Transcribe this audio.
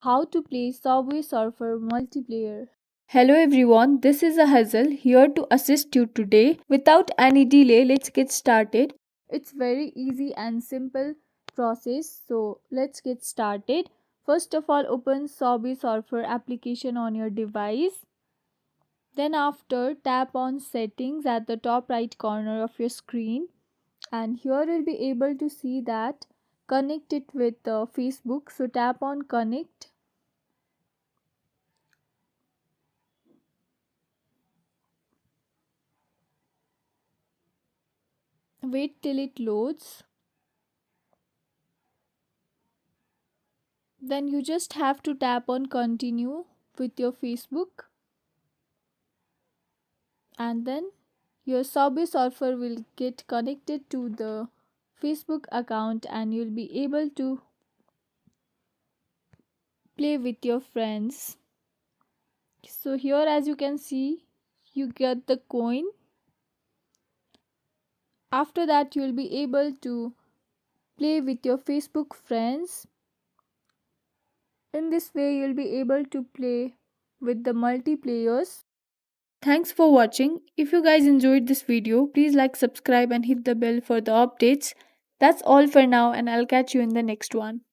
How to play Subway Surfer multiplayer. Hello everyone, this is a Hazel here to assist you today. Without any delay, let's get started. It's very easy and simple process, so let's get started. First of all, open Subway Surfer application on your device. Then after, tap on settings at the top right corner of your screen, and here you'll be able to see that connect it with Facebook. So tap on connect. Wait till it loads. Then you just have to tap on continue with your Facebook, and then your Subway Surfer will get connected to the Facebook account and you'll be able to play with your friends. So here as you can see, you get the coin. After that you'll be able to play with your Facebook friends. In this way you'll be able to play with the multiplayers. Thanks for watching. If you guys enjoyed this video, please like, subscribe and hit the bell for the updates. That's all for now and I'll catch you in the next one.